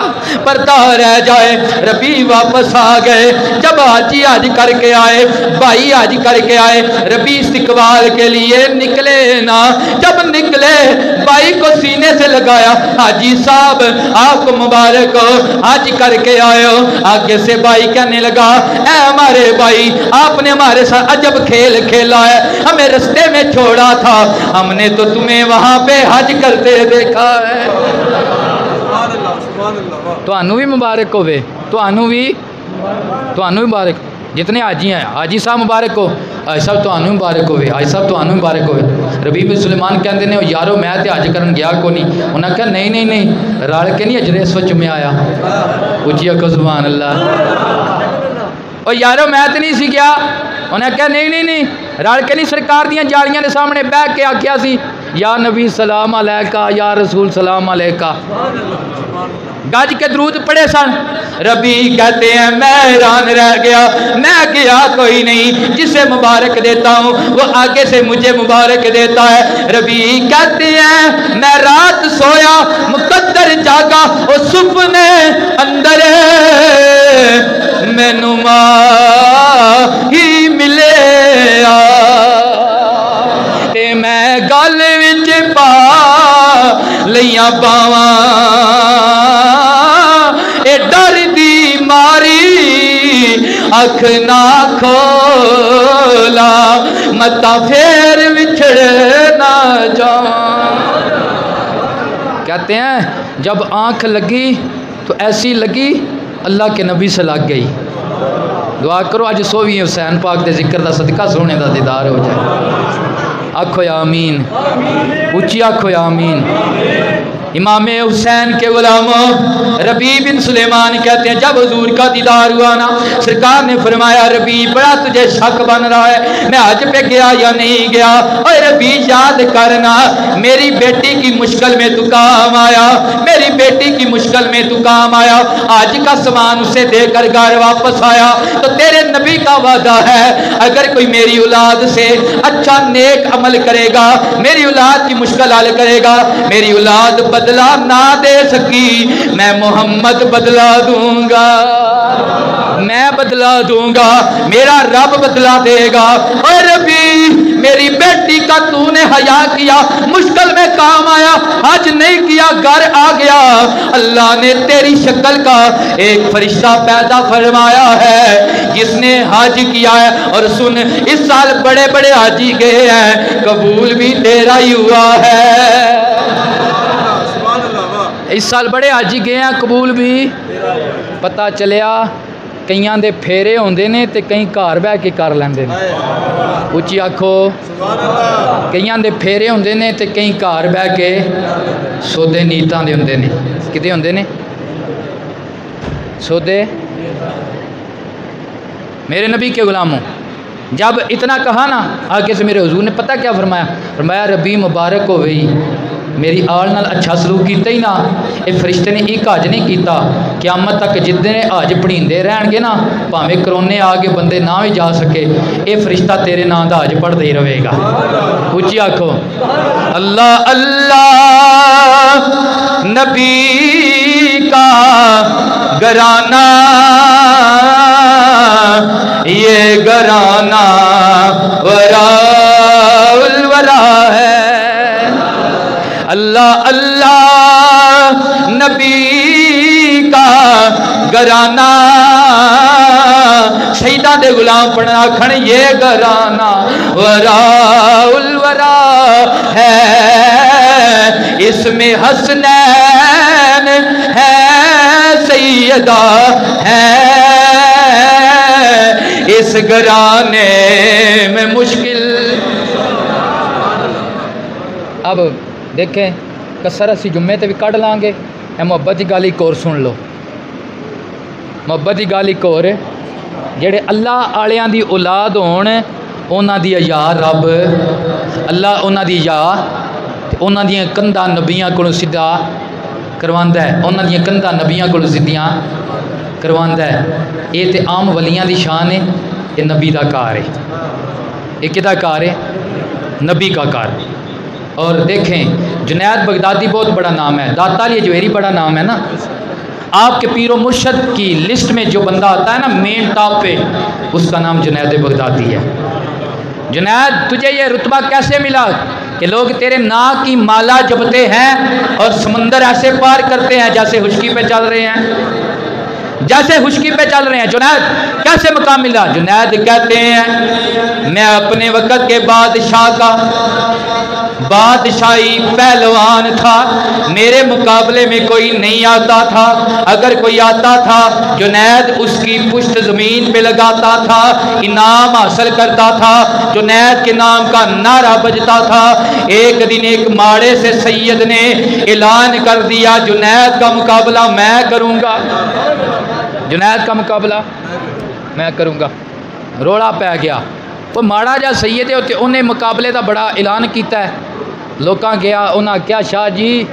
पर्दा रह जाए। रबी वापस आ गए। जब हाजी हज करके आए, भाई हज करके आए, रबी इस्तिकबाल के लिए निकले ना। जब निकले भाई को सीने से लगाया, हाजी साहब आपको मुबारक हो, हज करके आए हो। आगे से भाई कहने लगा, ऐ हमारे भाई, आपने हमारे साथ अजब खेल खेला है, हमें रास्ते में छोड़ा था, हमने तो तुम्हें वहां पे हज करते देखा है। तो भी मुबारक होवे, तो भी मुबारक, जितने हाजी हैं, हाजी साहब मुबारक हो, हाजी साहब तो मुबारक होवे, हाजी साहब तो मुबारक होवे। रबी बिन सुलेमान कहते हैं, यारो मैं तो हज करन गया को नहीं। उन्हें कहा नहीं नहीं नहीं, रल के नहीं अजरे इस वच में आया। उची आखो सुभान अल्लाह। और यारो मैं तो नहीं सी गया। उन्हें कहा नहीं नहीं नहीं, रल के नहीं, सरकार दियां जालियां के सामने बह के आख्या सी, या नबी सलाम अलैका, या रसूल सलाम अलैका, गज के दरूद पढ़े सन। रबी कहते हैं मैं हैरान रह गया, मैं गया कोई नहीं, जिसे मुबारक देता हूँ वो आगे से मुझे मुबारक देता है। रबी कहते हैं मैं रात सोया, मुकद्दर जागा, और सुपने अंदर मैनू ही मिले ते मैं गल विच पा लिया पावा, ए डर दी मारी अख ना खोला, मता फेर विछड़ ना जा। कहते हैं जब आंख लगी तो ऐसी लगी अल्लाह के नबी से लग गई। दुआ करो अज 100वीं हुसैन पाक के जिक्र का सदका सोने का दीदार हो जाए। आखो आमीन, उच्ची आखो आमीन। इमाम हुसैन के गुलामों, रबी बिन सुलेमान कहते हैं जब हुजूर का दीदार हुआ ना, सरकार ने फरमाया रबी बड़ा तुझे शक बन रहा है, मैं हज पे गया या नहीं गया। और रबी याद करना, मेरी बेटी की मुश्किल में तू काम आया, मेरी बेटी की मुश्किल में तू काम आया। आज का सामान उसे देकर घर वापस आया तो तेरे नबी का वादा है, अगर कोई मेरी औलाद से अच्छा नेक अमल करेगा, मेरी औलाद की मुश्किल हल करेगा, मेरी औलाद बदला ना दे सकी, मैं मोहम्मद बदला दूंगा, मैं बदला दूंगा, मेरा रब बदला देगा। और रबी मेरी बेटी का तूने हया किया, मुश्किल में काम आया, हज नहीं किया, घर आ गया, अल्लाह ने तेरी शक्ल का एक फरिश्ता पैदा फरमाया है जिसने हज किया है। और सुन, इस साल बड़े बड़े हाजी गए हैं, कबूल भी तेरा ही हुआ है। इस साल बड़े हाजी गए हैं, कबूल भी। पता चलिया कईयां दे फेरे होंदे ने ते कई घर बह के कर लैंदे ने। उच्ची आखो, कईयां दे फेरे होंदे ने ते कई घर बह के सौदे नीतां दे होंदे ने। किते होंदे ने सौदे? मेरे नबी के गुलामों, जब इतना कहा ना, आगे से मेरे हुजूर ने पता क्या फरमाया? फरमाया रबी मुबारक हो गई, मेरी आल नाल अच्छा सलूक किया ही ना, ये फरिश्ते ने एक हज नहीं किया, क़यामत तक जिद्दे हज पढ़ींदे रहणगे ना, भावें करोने आ के बंदे ना भी जा सके, ये फरिश्ता तेरे नाम का हज पढ़ता ही रहेगा। उच्ची आखो अल्लाह अल्लाह। नबी का घराना ये घराना वराउल वरा है। अल्लाह अल्लाह। नबी का घराना शहीदा दे गुलाम पढ़ना खण ये घराना वराउल वरा है। इसमें हसनैन है, सैयदा है, इस घराने में मुश्किल। अब देखें कसर असी जुम्मे ते भी कढ़ लाँगे। मुहब्बत की गल एक और सुन लो, मुहब्बत की गल एक और, जेड़े अल्लाह आलियां दी औलाद होण उन्हां दी या रब अल्लाह उन्हां दी या उन्हां दियां कंधां नबियां कोलों सीधा करवांदा है, उन्हां दियां कंधां नबियां कोलों सीधियां करवांदा है। ये तो आम वलियां दी शान है, ये नबी का कार है। ये किहदा कार है? नबी का कार। और देखें जुनैद बगदादी बहुत बड़ा नाम है, दाता अली अजमेरी बड़ा नाम है ना। आपके पीरो मुर्शद की लिस्ट में जो बंदा आता है ना मेन टॉप पे, उसका नाम जुनैद बगदादी है। जुनैद तुझे ये रुतबा कैसे मिला कि लोग तेरे नाक की माला जपते हैं और समंदर ऐसे पार करते हैं जैसे हुश्की पे चल रहे हैं, जैसे हुश्की पे चल रहे हैं। जुनैद कैसे मकाम मिला? जुनैद कहते हैं मैं अपने वक़्त के बादशाह का बादशाही पहलवान था, मेरे मुकाबले में कोई नहीं आता था। अगर कोई आता था जुनैद उसकी पुश्त ज़मीन पे लगाता था, इनाम हासिल करता था, जुनैद के नाम का नारा बजता था। एक दिन एक माड़े से सैयद ने ऐलान कर दिया जुनैद का मुकाबला मैं करूँगा, जुनैद का मुकाबला मैं करूँगा। रोड़ा पै गया। वो माड़ा जा सैयद है उन्हें मुकाबले का बड़ा ऐलान किया है। लोकां गया उन्हें आख्या शाह जी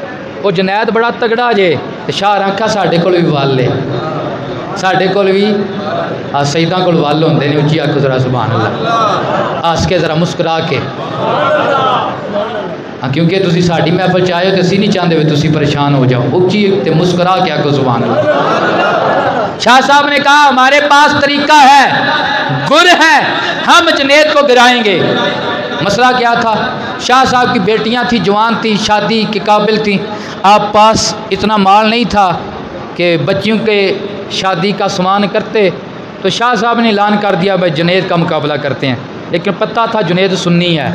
वो जुनैद बड़ा तगड़ा जे। शाह आख्या साढ़े कोल भी वल है, साढ़े कोल भी सईदां कोल वल होंदे ने। उच्ची आखो जरा सुभान अल्लाह, हस के जरा मुस्कुरा के, क्योंकि तुसी साडी महफिल च आए हो तो असीं नहीं चाहते भी तुसी परेशान हो जाओ। उच्ची ते मुस्कुरा के आखो सुभान अल्लाह। शाह साहब ने कहा हमारे पास तरीका है, गुर है, हम जुनैद को गिराएंगे। मसला क्या था? शाह साहब की बेटियां थी, जवान थी, शादी के काबिल थी। आप पास इतना माल नहीं था कि बच्चियों के शादी का सामान करते, तो शाह साहब ने ऐलान कर दिया भाई जुनैद का मुकाबला करते हैं। लेकिन पता था जुनैद सुन्नी है।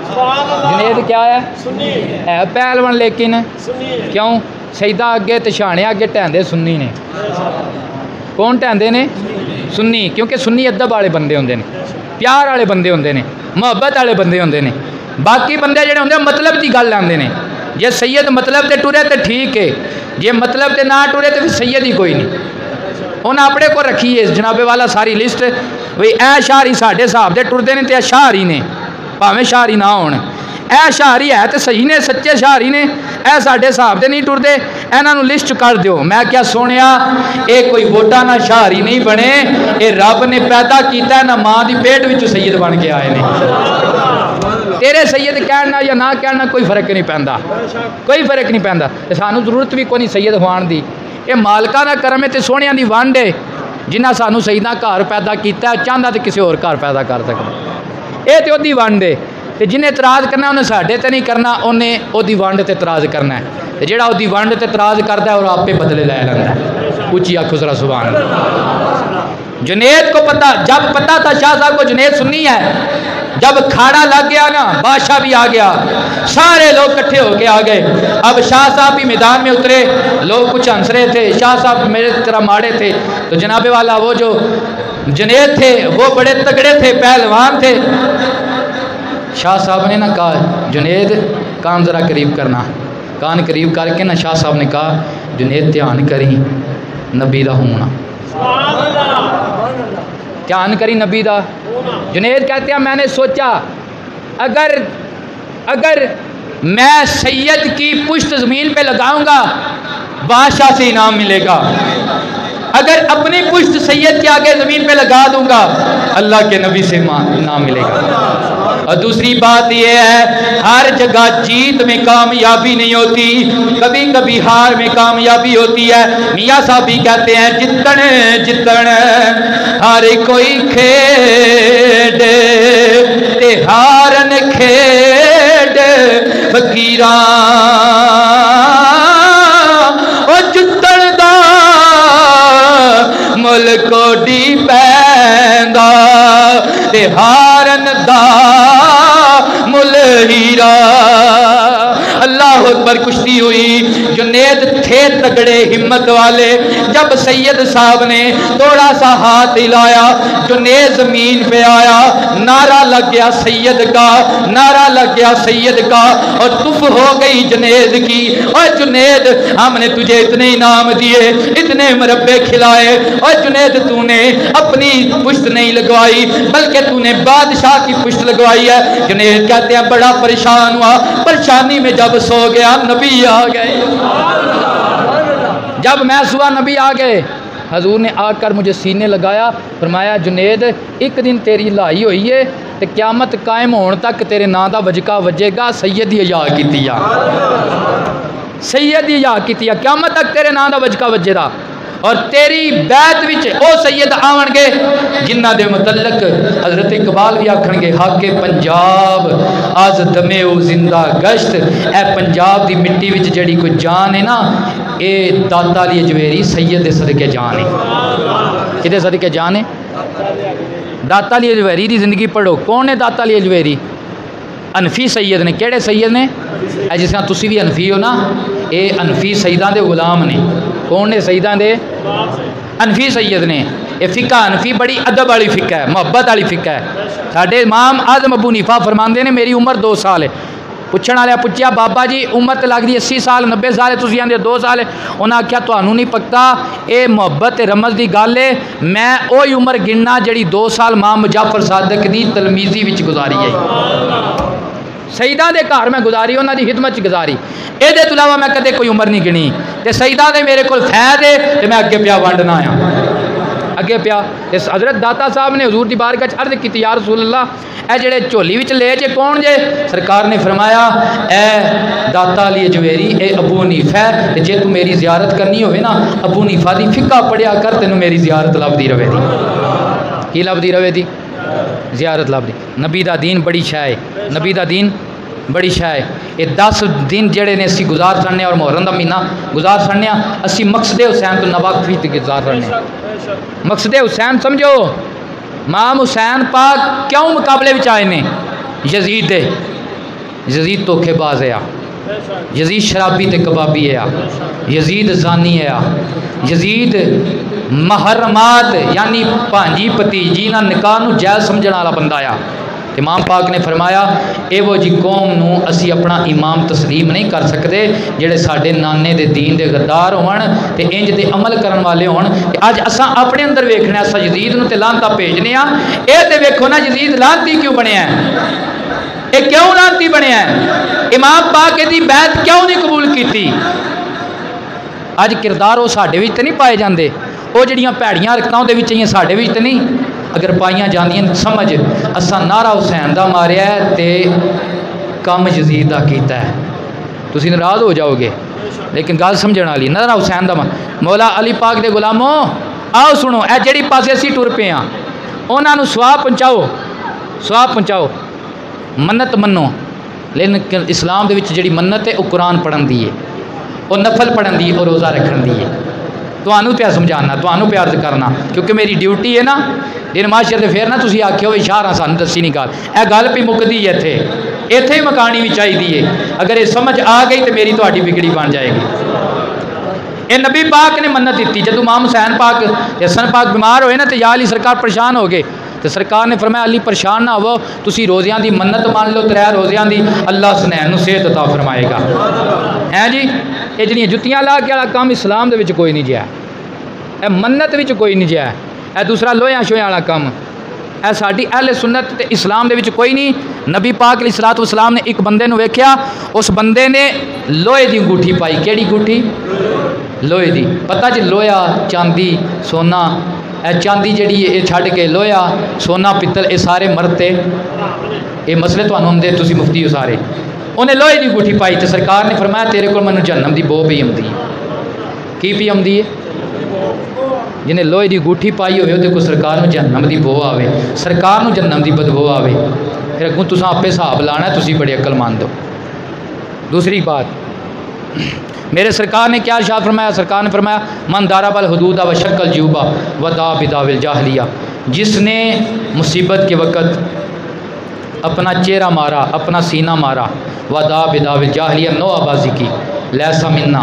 जुनैद क्या है? सुन्नी है पहलवान, लेकिन क्यों सईदा अगे तो छाने अगे टहंदे सुन्नी ने। कौन टहंदे ने? सुन्नी। क्योंकि सुन्नी अदब वाले बंदे होंदे ने, प्यार वाले बंदे होंदे ने, मुहब्बत वाले बंदे होंदे ने। बाकी बंदे जिहड़े होंदे मतलब की गल आंदे ने। जे सैयद मतलब ते टुरे तो ठीक है, जे मतलब ते ना टुरे तो फिर सैयद ही कोई नहीं। उन्हें अपने को रखी है जनाबे वाला सारी लिस्ट, बई ए शाहरी साढ़े हिसाब से टुरते ने तो शाहरी ने, भावें शाहरी ना होण। ए शाहरी है तो सही ने, सच्चे शाहरी ने, ए साढ़े हिसाब से नहीं टुरते, इन्हों लिस्ट कर दो। मैं क्या सुनिया ये कोई वोटा ना शाहरी नहीं बने, ये रब ने पैदा किया ना माँ की पेट विच सैयद बन के आए ने। तेरे सैयद कहना या ना कहना कोई फर्क नहीं पैंदा, कोई फर्क नहीं पैंदा। सानू जरूरत भी कोई नहीं सैयद होने की, ये मालका का करम है तो सोहणियां दी वंड है। जिन्हें सानू सईदा घर पैदा किया, चाहता तो किसी होर घर पैदा कर सकता। ये तो ओदी वंड है, तो जिन्हें इतराज़ करना उन्हें साढ़े ते नहीं करना, उन्हें ओदी वंड ते इतराज़ करना है। तो जिहड़ा ओदी वंड ते इतराज़ करता है और आपे बदले लै लैंदा है। उच्ची आखो जरा सुभान अल्लाह। जुनैद को पता, जब पता था शाह साहब को जुनैद सुन्नी है, जब खाड़ा लग गया ना बादशाह भी आ गया, सारे लोग इकट्ठे होके आ गए। अब शाह साहब भी मैदान में उतरे, लोग कुछ हंस रहे थे, शाह साहब मेरे तरह माड़े थे। तो जनाबे वाला वो जो जुनैद थे वो बड़े तगड़े थे, पहलवान थे। शाह साहब ने ना कहा जुनैद कान ज़रा करीब करना, कान करीब करके ना शाह साहब ने कहा जुनैद ध्यान करी नबी दा होना, ध्यान करी नबी दा। जुनैद कहते हैं मैंने सोचा अगर मैं सैयद की पुश्त ज़मीन पे लगाऊंगा बादशाह से इनाम मिलेगा, अगर अपनी पुश्त सैयद के आगे ज़मीन पे लगा दूंगा अल्लाह के नबी से इनाम मिलेगा। और दूसरी बात यह है हर जगह जीत में कामयाबी नहीं होती, कभी कभी हार में कामयाबी होती है। मियाँ साहब भी कहते हैं जितन जितन हर कोई खेड ते हारन खेड फकीरा और जितन दा मुल कोडी पैंदा ते हारन दा मुल हीरा। अल्लाह अकबर। कुश्ती हुई, जुनैद थे तगड़े हिम्मत वाले। जब सैयद साहब ने थोड़ा सा हाथ हिलाया जुनैद जमीन पे आया, नारा लग गया सैयद का, नारा लग गया सैयद का और तुफ हो गई जुनैद की। और जुनैद हमने तुझे इतने इनाम दिए, इतने मुरब्बे खिलाए और जुनैद तूने अपनी पुश्त नहीं लगवाई बल्कि तूने बादशाह की पुश्त लगवाई है। जुनैद कहते हैं बड़ा परेशान हुआ, परेशानी में जब सो गया नबी आ गए। जब मैं सुबह नबी आ गए, हजूर ने आकर मुझे सीने लगाया, फरमाया जुनैद एक दिन तेरी लाई हुई है तो क्यामत कायम होने तक तेरे नां का वजका वजेगा सैयद दी हया कीती आ, सैयद दी हया कीती आ, क्यामत तक तेरे नां का वजका वजेगा। और तेरी बैत विच ओ सैयद आवणगे जिन्हां दे मुतल्लक हज़रत इकबाल भी आखणगे हाके पंजाब अज दमे ओ जिंदा गश्त। ए पंजाब दी मिट्टी विच जड़ी कोई जान है ना, ये दाता अली अजवेरी सैयद दे सदके जान है। किदे सदके जान है? दाता अली अजवेरी दी जिंदगी पढ़ो। कौन है दाता अली अजवेरी? अनफी सैयद ने। केड़े सैयद ने? जिस तरह तुसी भी अनफी हो ना, ये अनफी सईदां दे गुलाम ने। कौन ने? सईदां दे अनफी सैयद ने। ये फिका अनफी बड़ी अदब वाली फिका है, मुहब्बत वाली फिका है। साडे इमाम आज़म अबू हनीफा फरमाते ने मेरी उम्र 2 साल है। पुछण वाले पुछया बाबा जी उम्र तो लगती 80 साल 90 साल है, तुसीं आंदे 2 साल है। उन्हें आख्या तुहानू नहीं पता, ये मुहब्बत रमज की गल है। मैं वही उम्र गिनना जी 2 साल मां मुजाफर सादक की तलमीजी विच गुजारी है, सईदा दे घर मैं गुजारी, उन्होंने खिदमत गुजारी। ये तो इलावा मैं कदे कोई उम्र नहीं गिनी। तो सईदा दे मेरे को फैद है तो मैं अगे पिया वंडना आया, अगे पिया। इस हज़रत दाता साहब ने हजूर की बारगाह अर्ज की या रसूल अल्लाह ए जेड़े झोली विच ले जे कौन जे? सरकार ने फरमाया ए दाता अली अजवेरी ए अबू हनीफा है, जे तू मेरी जियारत करनी होवे ना अबू हनीफा की फिका पढ़िया कर, तेनों मेरी जियारत लभदी रवे दी। की लभदी रवे दी? जियारत लभदी। नबी दा दीन बड़ी शह है, नबी दा दीन बड़ी शह है। ये 10 दिन जेड़े ने असी गुजार छड़ने और मुहर्रम का महीना गुजार छड़ने, असी मकसद हुसैन तो नवाखी गुजार छड़ने। मकसद हुसैन समझो, इमाम हुसैन पाक क्यों मुकाबले में आए ने? यजीद दे, यजीद धोखेबाज है, यजीद शराबी ते कबाबी है, यजीद जानी है, यजीद महरमात यानी भांजी भतीजी ना निकाह नूं जायज़ समझण वाला बंदा आ। इमाम पाक ने फरमाया एवो जी कौम नूं असी अपना इमाम तस्लीम नहीं कर सकते जेड़े साडे नाने दे दीन दे गद्दार होण ते इंज दे अमल करन वाले होण। ते अज असां अपने अंदर वेखने असां यजीद नूं ते लानता भेजने आ। ये ते वेखो ना यजीद लानती क्यों बनया है? ये क्यों लानती बनया है? इमाम पाक दी बैत क्यों नहीं कबूल की? अज किरदार वो साडे विच ते नहीं पाए जांदे, वो जिहड़ियां भैड़ियां रकतां उहदे विच आईयां साडे विच ते नहीं अगर पाइयां जांदियां। समझ असां नारा हुसैन दा मारिया है ते कम यजीद दा कीता है। तुसीं नाराज़ हो जाओगे लेकिन गल समझण वाली। नारा हुसैन दा मौला अली पाक दे गुलामों आओ सुनो, ए जिहड़ी पासे असीं टुर पे हां उन्हां नूं सवाब पहुंचाओ, सवाब पहुंचाओ, मन्नत मनो। लेकिन इस्लाम दे विच जिहड़ी मन्नत है वह कुरान पढ़न दी है, वह नफल पढ़न दी, और रोज़ा रखन दी है। तुहानू प्यार समझाना, तुहानू प्यार करना, क्योंकि मेरी ड्यूटी है ना दिन माशर से। फिर ना तुसीं आखियो इशारा सानू दसी नहीं गल, यह गल भी मुकदी है इत्थे, इत्थे ही मकानी भी चाहिए। अगर ये समझ आ गई तो मेरी तुहाडी बिगड़ी बन जाएगी। ये नबी पाक ने मन्नत दी। जदों इमाम हुसैन पाक हसन पाक बीमार होए ना तो या अली सरकार परेशान हो गए, तो सरकार ने फरमाया अली परेशान ना हो, तुसीं रोज़ियां दी मन्नत मान लो, 3 रोज़ियां दी, अल्लाह सुनैन नूं सेहत अता फरमाएगा। हैं जी, ये जिहड़ियां जुत्तियां ला के वाला काम इस्लाम दे विच कोई नहीं जिया, ए मन्नत विच कोई नहीं जिया, ए दूसरा लोहियां शोहियां वाला काम, ए साडी अहले सुन्नत ते इस्लाम दे विच कोई नहीं। नबी पाक अलैहिस्सलातु वस्सलाम ने एक बंदे नूं वेख्या, उस बंदे ने लोहे दी अंगूठी पाई। केड़ी अंगूठी? लोहे दी। पता जी लोहा चांदी सोना, चांदी जी ये छड़ के लोहा सोना पित्तल ये सारे मरते, ये मसले तुहानूं आंदे, तुसीं मुफ्ती हो सारे। उन्हें लोहे की अंगूठी पाई तो सरकार ने फरमाया तेरे को मैनूं जहन्नम की बो पी आउंदी है। की पी आउंदी है? जिन्हें लोहे की अंगूठी पाई होवे उहदे कोल सरकार नूं जहन्नम की बो आवे, सरकार नूं जहन्नम की बदबो आवे। फिर अगों तुसां आपे हिसाब लाना, तुसीं बड़े अकलमंद हो। दूसरी बात, मेरे सरकार ने क्या इरशाद फरमाया? सरकार ने फरमाया मन दाराबल हुदूदा व शक्ल जूबा वदा बिदाविल जाहलिया, जिसने मुसीबत के वक़्त अपना चेहरा मारा, अपना सीना मारा, वदा बिदाविल जाहलिया नो आबाजी की, लैसा मिन्ना,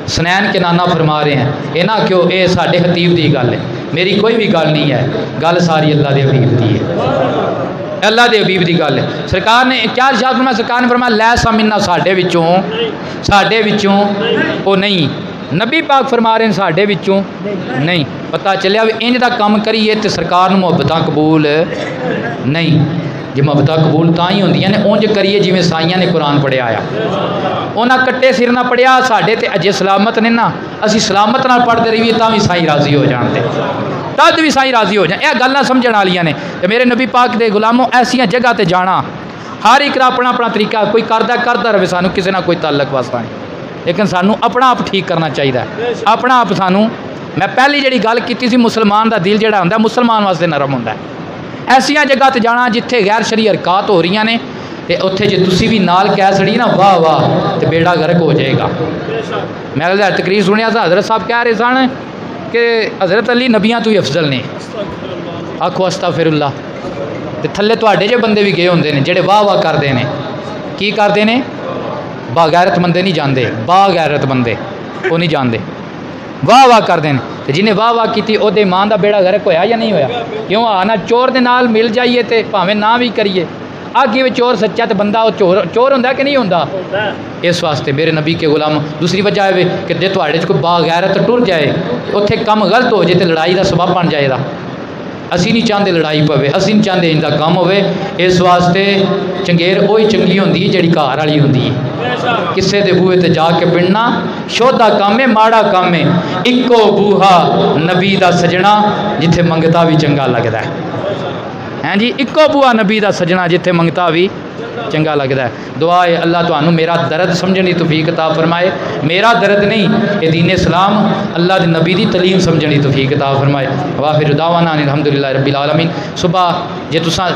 सुनैन के नाना फरमा रहे हैं। ये ना क्यों ये साढ़े हतीब की गल है, मेरी कोई भी गल नहीं है, गल सारी अल्लाह के हबीब की है, अल्लाह के हबीब की गल है। सरकार ने क्या इरशाद फरमाया? सरकार ने फरमाया लैसा मिन्ना, साढ़े विचों वो नहीं। नबी पाक फरमा रहे हैं साढ़े विचों नहीं। पता चलिया भी इंज दा काम करिए तो सरकार नूं मुहब्बतां कबूल नहीं। जे मुहब्बतां कबूल तां ही होंदियां ने उंज करिए जिवें साइयां ने कुरान पढ़िया आया, उन्हां कट्टे सिर ना पढ़िया, साढ़े ते अजे सलामत ने ना, असीं सलामत नाल पढ़ते रहिए तां भी साईं राजी हो जाते, तद भी साईं राजी हो जाए। यह गल्लां समझण वालियां ने। ते मेरे नबी पाक दे गुलामों ऐसियां जगह ते जाना, हर एक अपना अपना तरीका, कोई करदा रहे, सानू किसी ना कोई ताल्लुक वास्ता नहीं, लेकिन सानू अपना आप ठीक करना चाहिए। अपना आप सानू, मैं पहली जी गल की सी, मुसलमान का दिल जोड़ा होंदा मुसलमान वास्ते नरम होंदा। ऐसियां जगह ते जाना जिथे गैर शरी हरकत हो रही ने, तो उत्थे जे तुसी भी नाल कह छड़ी ना वाह वाह, तो बेड़ा गर्क हो जाएगा। मैं तकरीर सुनिया था, हज़रत साहब कह रहे सन कि हज़रत अली नबियां तो ही अफजल ने। आखो अस्तगफिरुल्लाह। तो थल्ले तुहाडे जे बंदे भी गए होंदे ने जेड़े वाह वाह करते हैं। की करते हैं? बागैरत बंदे नहीं जानते, बागैरत बंदे वो नहीं जानते, वाह वाह करते हैं। तो जिन्हें वाह वाह की ओदे ईमान का बेड़ा गर्क होया या नहीं होया? क्यों आना चोर के नाल मिल जाइए तो भावें ना भी करिए, आगे भी चोर सच्चा तो बंदा वो चोर होंदा कि नहीं होंदा? इस वास्ते मेरे नबी के गुलाम, दूसरी वजह है कि जे तुहाडे च कोई बागैरत टुर जाए, उत्थे कम गलत हो जाए तो लड़ाई का सबब बन जाएगा। असी नहीं चाहते लड़ाई पवे, असी नहीं चाहते इनका कम होवे। इस वास्ते चंगेर वही चंगी होंदी है जिहड़ी घर वाली होंदी है। किसे दे बूहे ते जाके पिंडना शोधा काम है, माड़ा काम है। इक्को बूहा नबी दा सजना जिथे मंगता भी चंगा लगता है जी। इक्को बूहा नबी दा सजना जिथे मंगता भी चंगा लगता है। दुआ है अल्लाह तुहानू मेरा दर्द समझने की तौफीक अता फरमाए। मेरा दर्द नहीं, ये दीन इस्लाम अल्लाह के नबी की तलीम समझने की तौफीक अता फरमाए। वाफिर दावाना अल्हम्दुलिल्लाह रब्बिल आलमीन। सुबह जे तुसा